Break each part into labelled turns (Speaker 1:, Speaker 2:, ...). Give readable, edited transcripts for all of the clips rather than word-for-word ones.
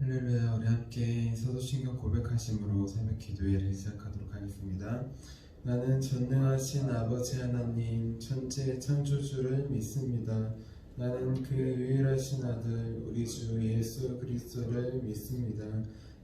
Speaker 1: 할렐루야. 우리 함께 사도신경 고백하심으로 새벽 기도회를 시작하도록 하겠습니다. 나는 전능하신 아버지 하나님 천지의 창조주를 믿습니다. 나는 그 유일하신 아들 우리 주 예수 그리스도를 믿습니다.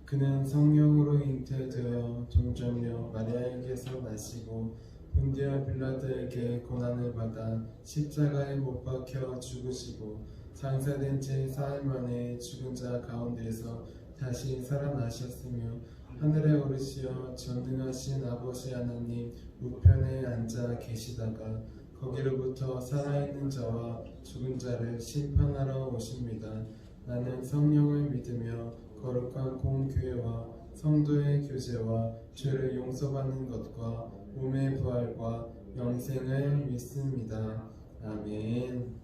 Speaker 1: 그는 성령으로 잉태되어 동정녀 마리아에게서 나시고 본디오 빌라도에게 고난을 받아 십자가에 못 박혀 죽으시고 장사된 지 사흘 만에 죽은 자 가운데서 다시 살아나셨으며 하늘에 오르시어 전능하신 아버지 하나님 우편에 앉아 계시다가 거기로부터 살아있는 자와 죽은 자를 심판하러 오십니다. 나는 성령을 믿으며 거룩한 공교회와 성도의 교제와 죄를 용서받는 것과 몸의 부활과 영생을 믿습니다. 아멘.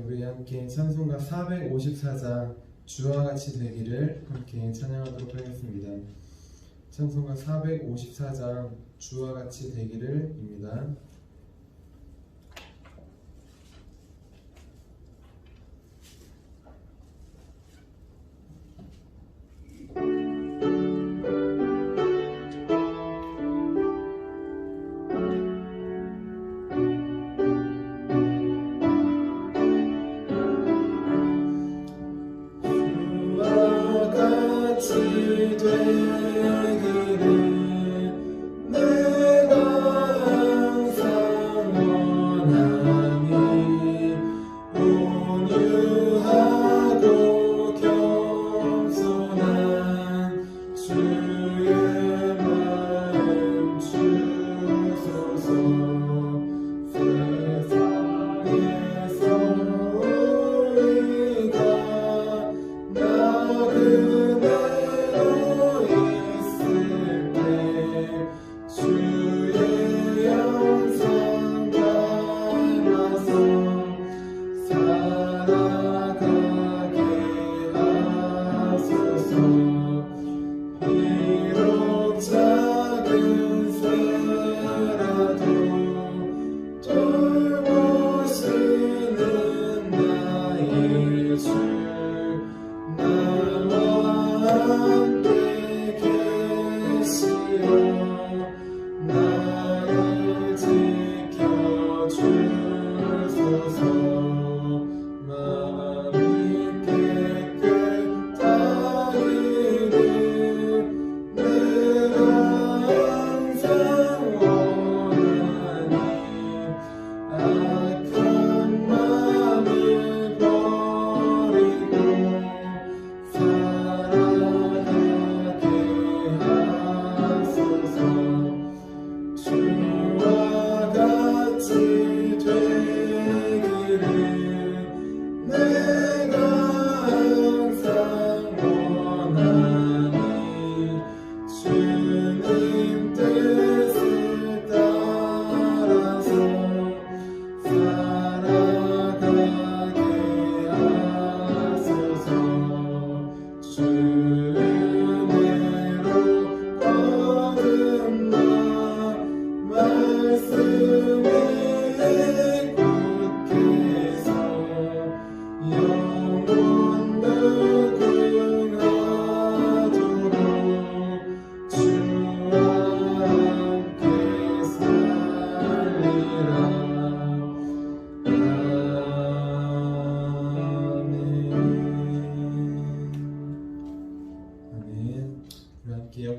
Speaker 1: 우리 함께 찬송가 454장 주와 같이 되기를 함께 찬양하도록 하겠습니다. 찬송가 454장 주와 같이 되기를입니다.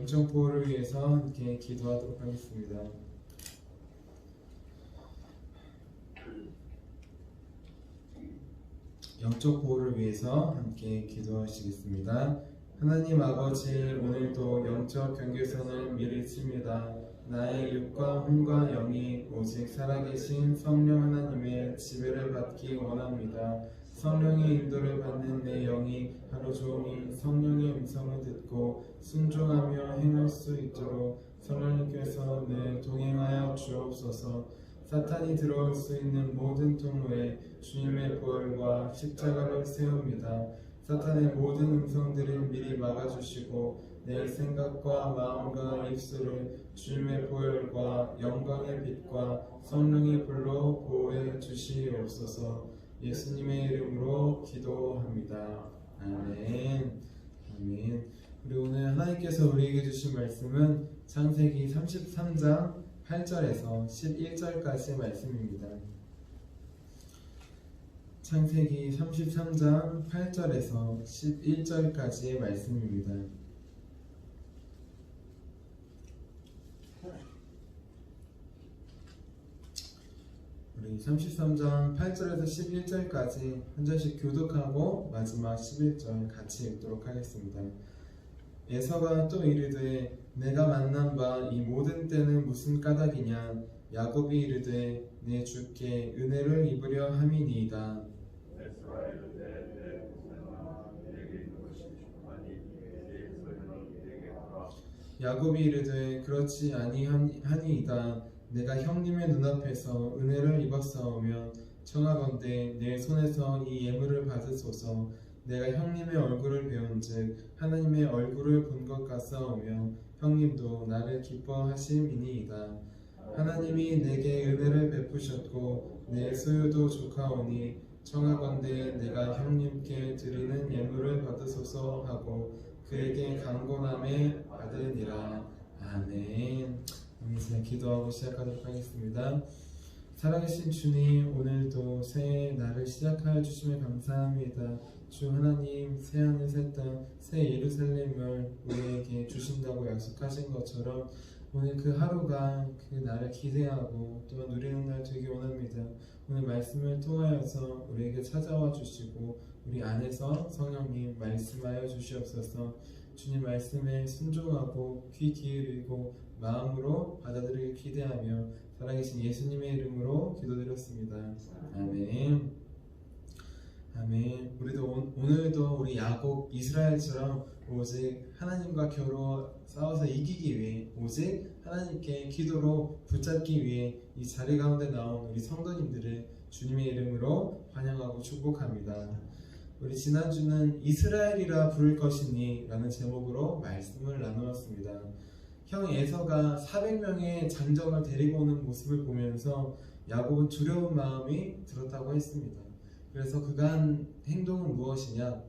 Speaker 1: 영적 보호를 위해서 함께 기도하도록 하겠습니다. 영적 보호를 위해서 함께 기도하시겠습니다. 하나님 아버지, 오늘도 영적 경계선을 미리 칩니다. 나의 육과 혼과 영이 오직 살아계신 성령 하나님의 지배를 받기 원합니다. 성령의 인도를 받는 내 영이 하루 종일 성령의 음성을 듣고 순종하며 행할 수 있도록 성령님께서 늘 동행하여 주옵소서. 사탄이 들어올 수 있는 모든 통로에 주님의 보혈과 십자가를 세웁니다. 사탄의 모든 음성들을 미리 막아주시고 내 생각과 마음과 입술을 주님의 보혈과 영광의 빛과 성령의 불로 보호해 주시옵소서. 예수님의 이름으로 기도합니다. 아멘. 아멘. 우리 오늘 하나님께서 우리에게 주신 말씀은 창세기 33장 8절에서 11절까지의 말씀입니다. 창세기 33장 8절에서 11절까지의 말씀입니다. 우리 33장 8절에서 11절까지 한 절씩 교독하고 마지막 11절 같이 읽도록 하겠습니다. 에서가 또 이르되 내가 만난 바 이 모든 때는 무슨 까닭이냐. 야곱이 이르되 내 주께 은혜를 입으려 함이니이다. 야곱이 이르되 그렇지 아니하니이다. 내가 형님의 눈앞에서 은혜를 입었사오며 청하건대 내 손에서 이 예물을 받으소서. 내가 형님의 얼굴을 배운즉 하나님의 얼굴을 본 것 같사오며 형님도 나를 기뻐하심이니이다. 하나님이 내게 은혜를 베푸셨고 내 소유도 조카오니 청하건대 내가 형님께 드리는 예물을 받으소서 하고 그에게 간구함에 받으니라. 아멘. 이제 기도하고 시작하도록 하겠습니다. 살아계신 주님, 오늘도 새 날을 시작하여 주심에 감사합니다. 주 하나님, 새 하늘 새 땅, 새 예루살렘을 우리에게 주신다고 약속하신 것처럼 오늘 그 하루가 그 날을 기대하고 또한 누리는 날 되기 원합니다. 오늘 말씀을 통하여서 우리에게 찾아와 주시고 우리 안에서 성령님 말씀하여 주시옵소서. 주님 말씀에 순종하고 귀 기울이고 마음으로 받아들이길 기대하며 살아계신 예수님의 이름으로 기도드렸습니다. 아멘. 아멘. 우리도 오늘도 우리 야곱 이스라엘처럼 오직 하나님과 겨루어 싸워서 이기기 위해 오직 하나님께 기도로 붙잡기 위해 이 자리 가운데 나온 우리 성도님들을 주님의 이름으로 환영하고 축복합니다. 우리 지난주는 이스라엘이라 부를 것이니 라는 제목으로 말씀을 나누었습니다. 형 에서가 400명의 장정을 데리고 오는 모습을 보면서 야곱은 두려운 마음이 들었다고 했습니다. 그래서 그가 한 행동은 무엇이냐?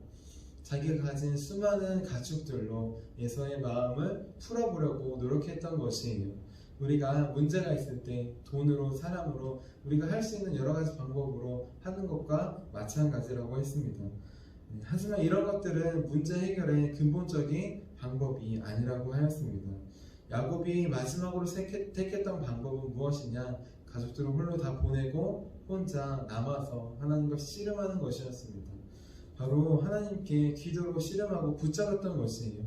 Speaker 1: 자기가 가진 수많은 가축들로 에서의 마음을 풀어보려고 노력했던 것이에요. 우리가 문제가 있을 때 돈으로, 사람으로 우리가 할 수 있는 여러 가지 방법으로 하는 것과 마찬가지라고 했습니다. 하지만 이런 것들은 문제 해결의 근본적인 방법이 아니라고 하였습니다. 야곱이 마지막으로 택했던 방법은 무엇이냐? 가족들을 홀로 다 보내고 혼자 남아서 하나님과 씨름하는 것이었습니다. 바로 하나님께 기도로 씨름하고 붙잡았던 것이에요.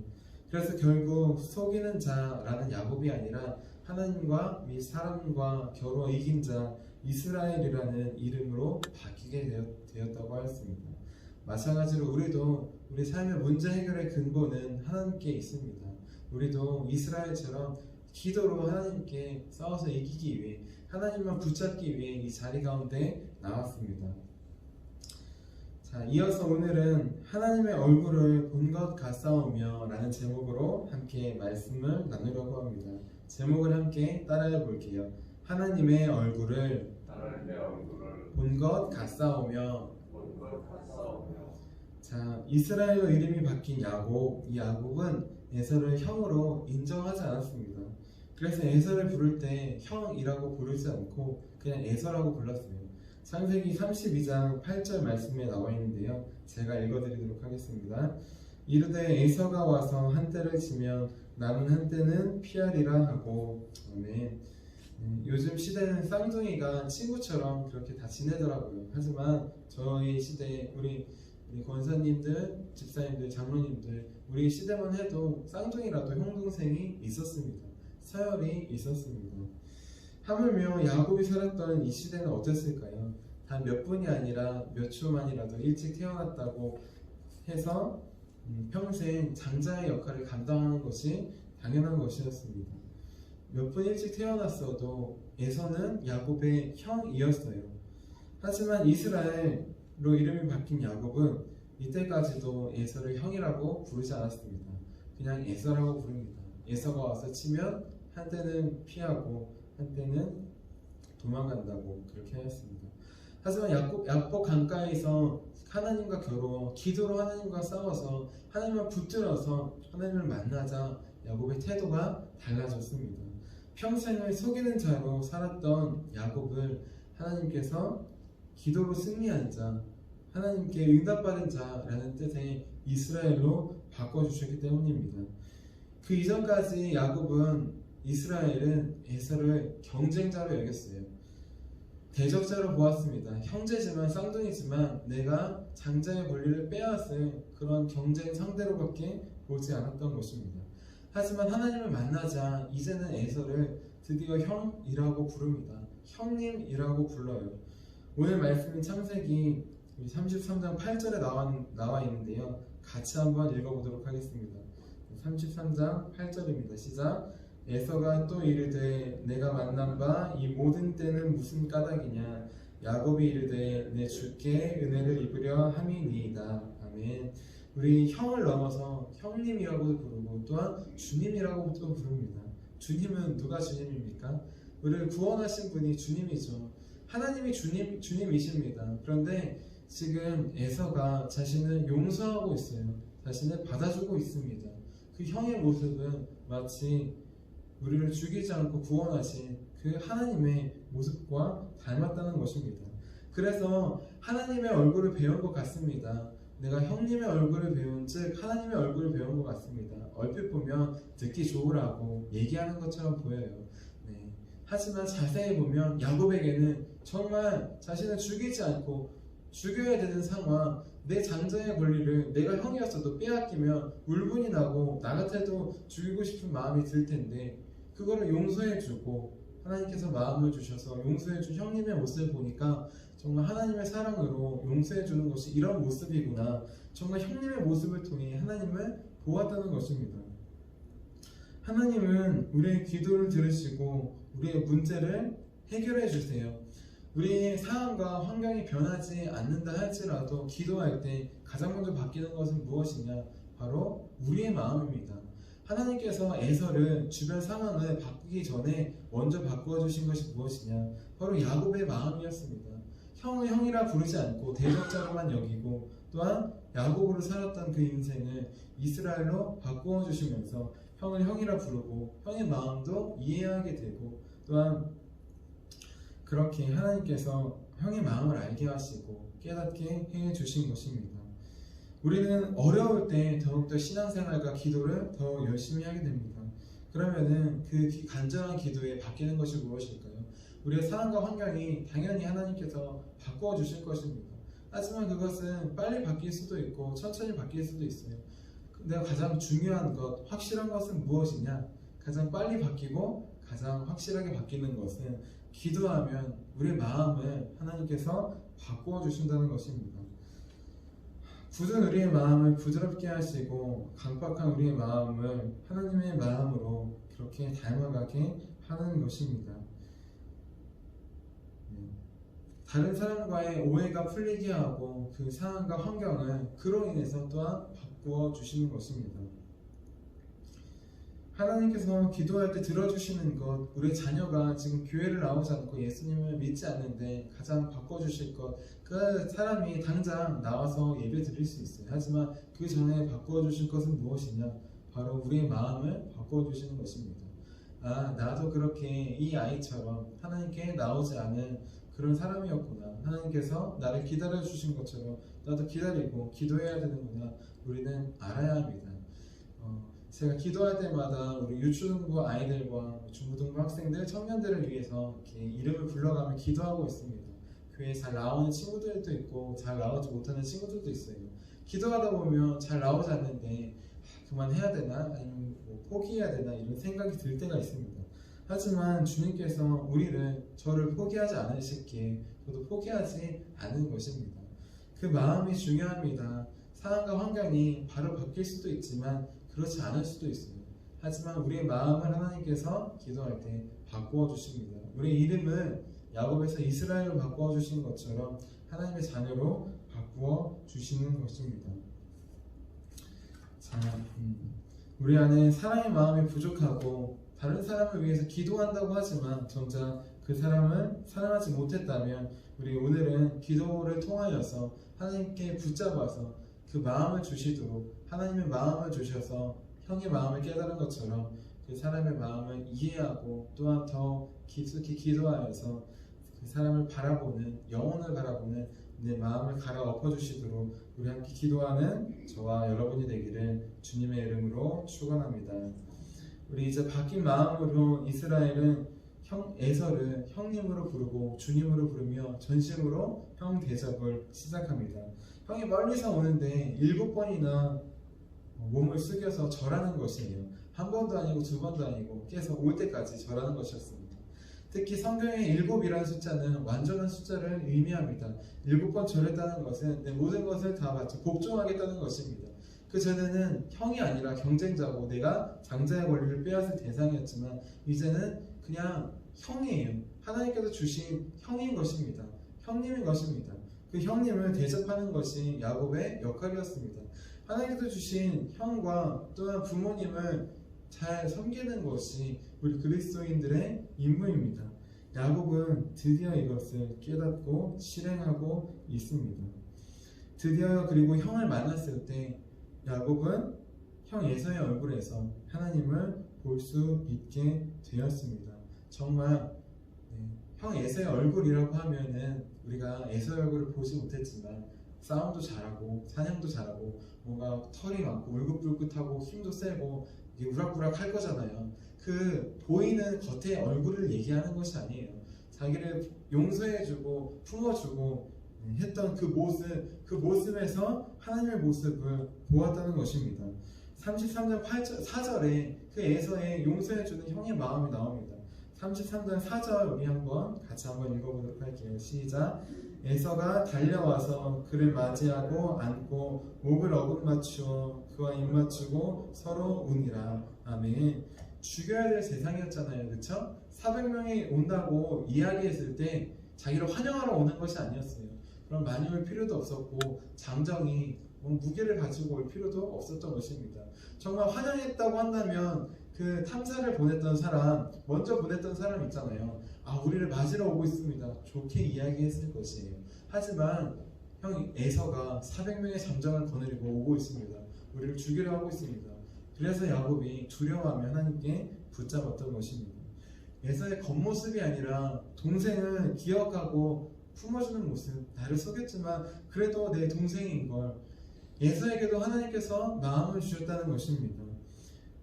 Speaker 1: 그래서 결국 속이는 자라는 야곱이 아니라 하나님과 이 사람과 겨루어 이긴 자 이스라엘이라는 이름으로 바뀌게 되었다고 하였습니다. 마찬가지로 우리도 우리 삶의 문제 해결의 근본은 하나님께 있습니다. 우리도 이스라엘처럼 기도로 하나님께 싸워서 이기기 위해 하나님만 붙잡기 위해 이 자리 가운데 나왔습니다. 자, 이어서 오늘은 하나님의 얼굴을 본 것 같사오며 라는 제목으로 함께 말씀을 나누려고 합니다. 제목을 함께 따라해 볼게요. 하나님의 얼굴을 본 것 같사오며. 자, 이스라엘로 이름이 바뀐 야곱, 이 야곱은 에서를 형으로 인정하지 않았습니다. 그래서 에서를 부를 때 형이라고 부르지 않고 그냥 에서라고 불렀어요. 창세기 32장 8절 말씀에 나와 있는데요. 제가 읽어드리도록 하겠습니다. 이르되 에서가 와서 한 떼를 치면 남은 한 떼는 피하리라 하고. 아멘. 요즘 시대는 쌍둥이가 친구처럼 그렇게 다 지내더라고요. 하지만 저희 시대에 우리 권사님들, 집사님들, 장로님들 우리 시대만 해도 쌍둥이라도 형동생이 있었습니다. 서열이 있었습니다. 하물며 야곱이 살았던 이 시대는 어땠을까요? 단 몇 분이 아니라 몇 초만이라도 일찍 태어났다고 해서 평생 장자의 역할을 감당하는 것이 당연한 것이었습니다. 몇 분 일찍 태어났어도 에서는 야곱의 형이었어요. 하지만 이스라엘로 이름이 바뀐 야곱은 이때까지도 에서를 형이라고 부르지 않았습니다. 그냥 에서라고 부릅니다. 에서가 와서 치면 한때는 피하고 한때는 도망간다고 그렇게 하였습니다. 하지만 야곱 강가에서 하나님과 겨루어 기도로 하나님과 싸워서 하나님을 붙들어서 하나님을 만나자 야곱의 태도가 달라졌습니다. 평생을 속이는 자로 살았던 야곱을 하나님께서 기도로 승리한 자, 하나님께 응답받은 자라는 뜻의 이스라엘로 바꿔주셨기 때문입니다. 그 이전까지 야곱은 이스라엘은 에서를 경쟁자로 여겼어요. 대적자로 보았습니다. 형제지만 쌍둥이지만 내가 장자의 권리를 빼앗을 그런 경쟁 상대로밖에 보지 않았던 것입니다. 하지만 하나님을 만나자 이제는 에서를 드디어 형이라고 부릅니다. 형님이라고 불러요. 오늘 말씀은 창세기 33장 8절에 나와 있는데요. 같이 한번 읽어보도록 하겠습니다. 33장 8절입니다. 시작. 에서가 또 이르되 내가 만난 바 이 모든 때는 무슨 까닭이냐. 야곱이 이르되 내 주께 은혜를 입으려 함이니이다. 아멘. 우리 형을 넘어서 형님이라고도 부르고 또한 주님이라고도 부릅니다. 주님은 누가 주님입니까? 우리를 구원하신 분이 주님이죠. 하나님이 주님이십니다. 그런데 지금 에서가 자신을 용서하고 있어요. 자신을 받아주고 있습니다. 그 형의 모습은 마치 우리를 죽이지 않고 구원하신 그 하나님의 모습과 닮았다는 것입니다. 그래서 하나님의 얼굴을 배운 것 같습니다. 내가 형님의 얼굴을 배운 즉 하나님의 얼굴을 배운 것 같습니다. 얼핏 보면 듣기 좋으라고 얘기하는 것처럼 보여요. 네. 하지만 자세히 보면 야곱에게는 정말 자신을 죽이지 않고 죽여야 되는 상황, 내 장자의 권리를 내가 형이었어도 빼앗기면 울분이 나고 나 같아도 죽이고 싶은 마음이 들 텐데 그거를 용서해주고 하나님께서 마음을 주셔서 용서해준 형님의 모습을 보니까 정말 하나님의 사랑으로 용서해주는 것이 이런 모습이구나. 정말 형님의 모습을 통해 하나님을 보았다는 것입니다. 하나님은 우리의 기도를 들으시고 우리의 문제를 해결해 주세요. 우리의 상황과 환경이 변하지 않는다 할지라도 기도할 때 가장 먼저 바뀌는 것은 무엇이냐? 바로 우리의 마음입니다. 하나님께서 에서를 주변 상황을 바꾸기 전에 먼저 바꾸어 주신 것이 무엇이냐? 바로 야곱의 마음이었습니다. 형을 형이라 부르지 않고 대적자로만 여기고 또한 야곱으로 살았던 그 인생을 이스라엘로 바꾸어 주시면서 형을 형이라 부르고 형의 마음도 이해하게 되고 또한 그렇게 하나님께서 형의 마음을 알게 하시고 깨닫게 해 주신 것입니다. 우리는 어려울 때 더욱더 신앙생활과 기도를 더 열심히 하게 됩니다. 그러면은 그 간절한 기도에 바뀌는 것이 무엇일까요? 우리의 상황과 환경이 당연히 하나님께서 바꾸어 주실 것입니다. 하지만 그것은 빨리 바뀔 수도 있고 천천히 바뀔 수도 있어요. 근데 가장 중요한 것, 확실한 것은 무엇이냐? 가장 빨리 바뀌고 가장 확실하게 바뀌는 것은 기도하면 우리의 마음을 하나님께서 바꾸어 주신다는 것입니다. 굳은 우리의 마음을 부드럽게 하시고 강박한 우리의 마음을 하나님의 마음으로 그렇게 닮아가게 하는 것입니다. 다른 사람과의 오해가 풀리게 하고 그 상황과 환경을 그로 인해서 또한 바꾸어 주시는 것입니다. 하나님께서 기도할 때 들어주시는 것, 우리 자녀가 지금 교회를 나오지 않고 예수님을 믿지 않는데 가장 바꿔주실 것, 그 사람이 당장 나와서 예배 드릴 수 있어요. 하지만 그 전에 바꿔주실 것은 무엇이냐? 바로 우리의 마음을 바꿔주시는 것입니다. 아, 나도 그렇게 이 아이처럼 하나님께 나오지 않은 그런 사람이었구나. 하나님께서 나를 기다려주신 것처럼 나도 기다리고 기도해야 되는구나. 우리는 알아야 합니다. 제가 기도할 때마다 우리 유초등부 아이들과 중고등부 학생들, 청년들을 위해서 이렇게 이름을 불러가며 기도하고 있습니다. 교회에 잘 나오는 친구들도 있고 잘 나오지 못하는 친구들도 있어요. 기도하다 보면 잘 나오지 않는데 그만해야 되나? 아니면 뭐 포기해야 되나? 이런 생각이 들 때가 있습니다. 하지만 주님께서 저를 포기하지 않으셨기에 저도 포기하지 않은 것입니다. 그 마음이 중요합니다. 상황과 환경이 바로 바뀔 수도 있지만 그렇지 않을 수도 있어요. 하지만 우리의 마음을 하나님께서 기도할 때 바꾸어 주십니다. 우리의 이름을 야곱에서 이스라엘로 바꾸어 주신 것처럼 하나님의 자녀로 바꾸어 주시는 것입니다. 자, 우리 안에 사랑의 마음이 부족하고 다른 사람을 위해서 기도한다고 하지만 정작 그 사람을 사랑하지 못했다면 우리 오늘은 기도를 통하여서 하나님께 붙잡아서 그 마음을 주시도록 하나님의 마음을 주셔서 형의 마음을 깨달은 것처럼 그 사람의 마음을 이해하고 또한 더 깊숙이 기도하여서 그 사람을 바라보는, 영혼을 바라보는 내 마음을 갈아엎어 주시도록 우리 함께 기도하는 저와 여러분이 되기를 주님의 이름으로 축원합니다. 우리 이제 바뀐 마음으로 이스라엘은 형 에서를 형님으로 부르고 주님으로 부르며 전심으로 형 대접을 시작합니다. 형이 멀리서 오는데 7번이나 몸을 숙여서 절하는 것이에요. 한 번도 아니고 두 번도 아니고 계속 올 때까지 절하는 것이었습니다. 특히 성경의 7이라는 숫자는 완전한 숫자를 의미합니다. 7번 절했다는 것은 내 모든 것을 다 바쳐 복종하겠다는 것입니다. 그 전에는 형이 아니라 경쟁자고 내가 장자의 권리를 빼앗을 대상이었지만 이제는 그냥 형이에요. 하나님께서 주신 형인 것입니다. 형님인 것입니다. 그 형님을 대접하는 것이 야곱의 역할이었습니다. 하나님께서 주신 형과 또한 부모님을 잘 섬기는 것이 우리 그리스도인들의 임무입니다. 야곱은 드디어 이것을 깨닫고 실행하고 있습니다. 드디어 그리고 형을 만났을 때 야곱은 형 에서의 얼굴에서 하나님을 볼 수 있게 되었습니다. 정말 형 에서의 얼굴이라고 하면은 우리가 에서의 얼굴을 보지 못했지만 싸움도 잘하고 사냥도 잘하고 뭔가 털이 많고 울긋불긋하고 힘도 세고 우락부락 할 거잖아요. 그 보이는 겉의 얼굴을 얘기하는 것이 아니에요. 자기를 용서해주고 품어주고 했던 그 모습에서 하나님의 모습을 보았다는 것입니다. 33장 4절에 그 에서의 용서해주는 형의 마음이 나옵니다. 33장 4절 우리 같이 한번 읽어보도록 할게요. 시작. 에서가 달려와서 그를 맞이하고 안고 목을 어긋맞추어 그와 입맞추고 서로 우니라. 아멘. 죽여야 될 세상이었잖아요. 그쵸? 400명이 온다고 이야기했을 때 자기를 환영하러 오는 것이 아니었어요. 그럼 많이 올 필요도 없었고 장정이 무게를 가지고 올 필요도 없었던 것입니다. 정말 환영했다고 한다면 그 탐사를 보냈던 사람, 먼저 보냈던 사람 있잖아요. 우리를 맞으러 오고 있습니다. 좋게 이야기했을 것이에요. 하지만 형 에서가 400명의 장정을 거느리고 오고 있습니다. 우리를 죽이려 하고 있습니다. 그래서 야곱이 두려워하며 하나님께 붙잡았던 것입니다. 에서의 겉모습이 아니라 동생을 기억하고 품어주는 모습, 나를 속였지만 그래도 내 동생인 걸, 에서에게도 하나님께서 마음을 주셨다는 것입니다.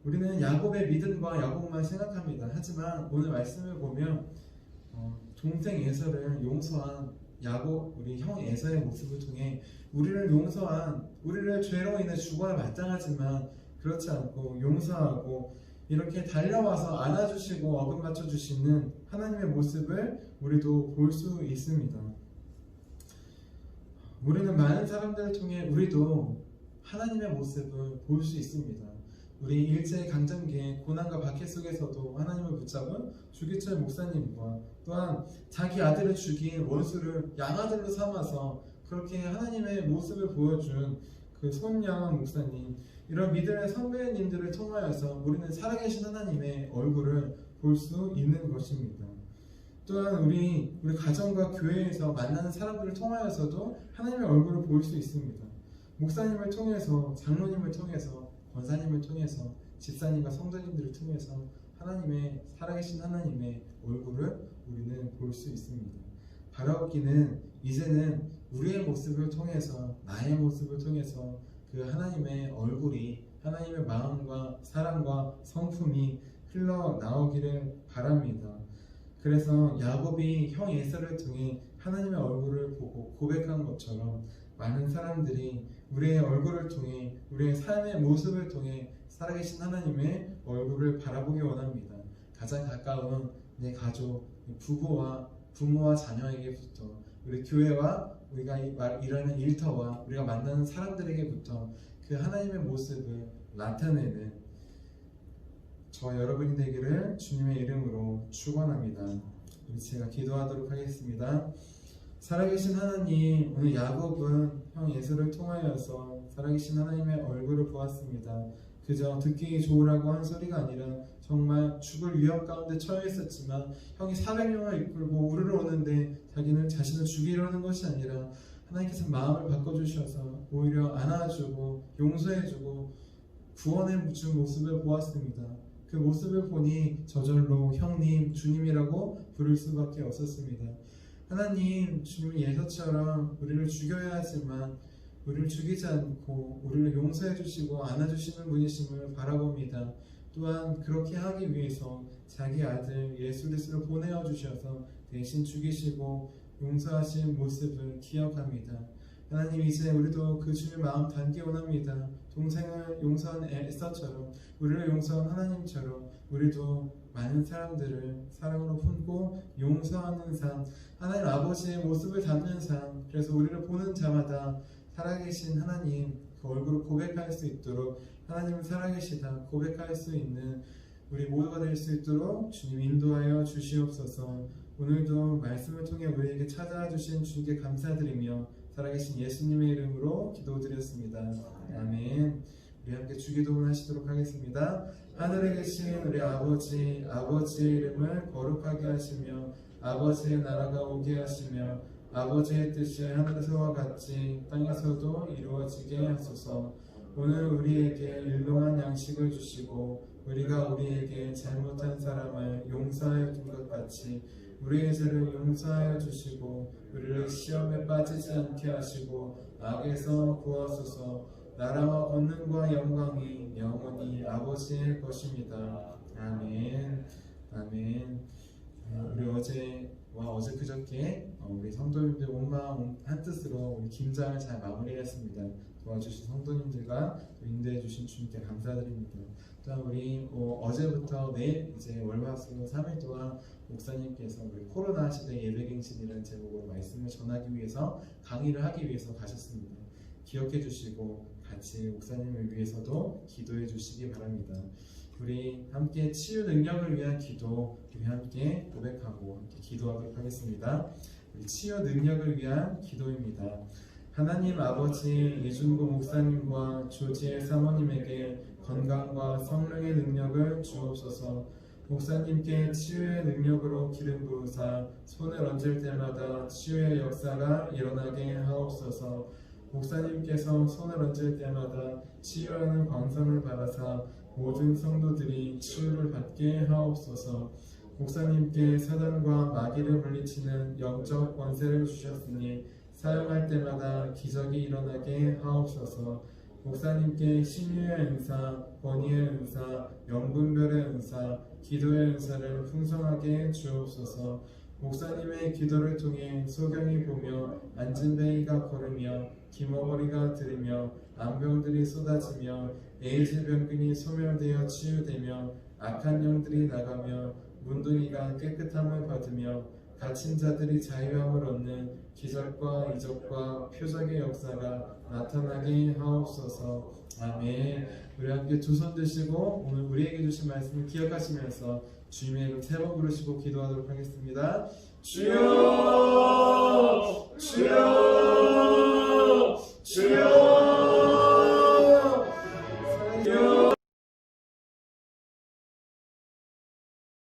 Speaker 1: 우리는 야곱의 믿음과 야곱만 생각합니다. 하지만 오늘 말씀을 보면 동생 에서를 용서한 야곱, 우리 형 에서의 모습을 통해 우리를 용서한, 우리를 죄로 인해 죽어야 마땅하지만 그렇지 않고 용서하고 이렇게 달려와서 안아주시고 어긋맞춰 주시는 하나님의 모습을 우리도 볼 수 있습니다. 우리는 많은 사람들을 통해 우리도 하나님의 모습을 볼 수 있습니다. 우리 일제강점기의 고난과 박해 속에서도 하나님을 붙잡은 주기철 목사님과 또한 자기 아들을 죽인 원수를 양아들로 삼아서 그렇게 하나님의 모습을 보여준 그 손양원 목사님, 이런 믿음의 선배님들을 통하여서 우리는 살아계신 하나님의 얼굴을 볼 수 있는 것입니다. 또한 우리 가정과 교회에서 만나는 사람들을 통하여서도 하나님의 얼굴을 볼 수 있습니다. 목사님을 통해서, 장로님을 통해서, 권사님을 통해서, 집사님과 성도님들을 통해서 하나님의, 살아계신 하나님의 얼굴을 우리는 볼 수 있습니다. 바라옵기는 이제는 우리의 모습을 통해서, 나의 모습을 통해서 그 하나님의 얼굴이, 하나님의 마음과 사랑과 성품이 흘러나오기를 바랍니다. 그래서 야곱이 형 에서를 통해 하나님의 얼굴을 보고 고백한 것처럼 많은 사람들이 우리의 얼굴을 통해, 우리의 삶의 모습을 통해 살아계신 하나님의 얼굴을 바라보기 원합니다. 가장 가까운 내 가족, 부모와 자녀에게부터, 우리 교회와 우리가 일하는 일터와 우리가 만나는 사람들에게부터 그 하나님의 모습을 나타내는 저 여러분이 되기를 주님의 이름으로 축원합니다. 우리 제가 기도하도록 하겠습니다. 살아계신 하나님, 오늘 야곱은 형 에서를 통하여서 살아계신 하나님의 얼굴을 보았습니다. 그저 듣기 좋으라고 한 소리가 아니라 정말 죽을 위협 가운데 처해 있었지만 형이 400명을 이끌고 우르르 오는데 자기는 자신을 죽이려는 것이 아니라 하나님께서 마음을 바꿔주셔서 오히려 안아주고 용서해주고 구원해 준 모습을 보았습니다. 그 모습을 보니 저절로 형님, 주님이라고 부를 수밖에 없었습니다. 하나님, 주님은 예서처럼 우리를 죽여야 하지만 우리를 죽이지 않고 우리를 용서해 주시고 안아주시는 분이심을 바라봅니다. 또한 그렇게 하기 위해서 자기 아들 예수 그리스도를 보내어 주셔서 대신 죽이시고 용서하신 모습을 기억합니다. 하나님, 이제 우리도 그 주님의 마음 담기 원합니다. 동생을 용서한 에서처럼 우리를 용서한 하나님처럼 우리도 많은 사람들을 사랑으로 품고 용서하는 삶, 하나님 아버지의 모습을 담는 삶, 그래서 우리를 보는 자마다 살아계신 하나님 그 얼굴을 고백할 수 있도록 하나님은 살아계시다 고백할 수 있는 우리 모두가 될 수 있도록 주님 인도하여 주시옵소서. 오늘도 말씀을 통해 우리에게 찾아와 주신 주님께 감사드리며 살아계신 예수님의 이름으로 기도드렸습니다. 아멘. 우리 함께 주기도문 하시도록 하겠습니다. 하늘에 계신 우리 아버지, 아버지의 이름을 거룩하게 하시며 아버지의 나라가 오게 하시며 아버지의 뜻이 하늘에서와 같이 땅에서도 이루어지게 하소서. 오늘 우리에게 일용할 양식을 주시고 우리가 우리에게 잘못한 사람을 용서하여 준 것 같이 우리의 죄를 용서하여 주시고 우리를 시험에 빠지지 않게 하시고 악에서 구하소서. 나라와 권능과 영광이 영원히 아버지의 것입니다. 아멘. 아멘. 우리 어제와 어제 그저께 우리 성도님들 온 마음 한 뜻으로 우리 김장을 잘 마무리했습니다. 도와주신 성도님들과 인도해 주신 주님께 감사드립니다. 또한 우리 어제부터 내일 이제 월화수 3일 동안 목사님께서 우리 코로나 시대 예배갱신이라는 제목으로 말씀을 전하기 위해서 강의를 하기 위해서 가셨습니다. 기억해 주시고 같이 목사님을 위해서도 기도해 주시기 바랍니다. 우리 함께 치유 능력을 위한 기도 우리 함께 고백하고 함께 기도하도록 하겠습니다. 우리 치유 능력을 위한 기도입니다. 하나님 아버지, 이준구 목사님과 조지의 사모님에게 건강과 성령의 능력을 주옵소서. 목사님께 치유의 능력으로 기름 부으사 손을 얹을 때마다 치유의 역사가 일어나게 하옵소서. 목사님께서 손을 얹을 때마다 치유하는 광선을 받아사 모든 성도들이 치유를 받게 하옵소서. 목사님께 사단과 마귀를 물리치는 영적 권세를 주셨으니 사용할 때마다 기적이 일어나게 하옵소서. 목사님께 신유의 은사, 권위의 은사, 영분별의 은사, 기도의 은사를 풍성하게 주옵소서. 목사님의 기도를 통해 소경이 보며 안진뱅이가 걸으며 기머거리가 들으며 암병들이 쏟아지며 에이즈 병균이 소멸되어 치유되며 악한 영들이 나가며 문둥이가 깨끗함을 받으며 갇힌 자들이 자유함을 얻는 기적과 이적과 표적의 역사가 나타나게 하옵소서. 아멘. 우리 함께 두 손 드시고 오늘 우리에게 주신 말씀을 기억하시면서 주님의 이름 세 번 부르시고 기도하도록 하겠습니다. 주여! 주여!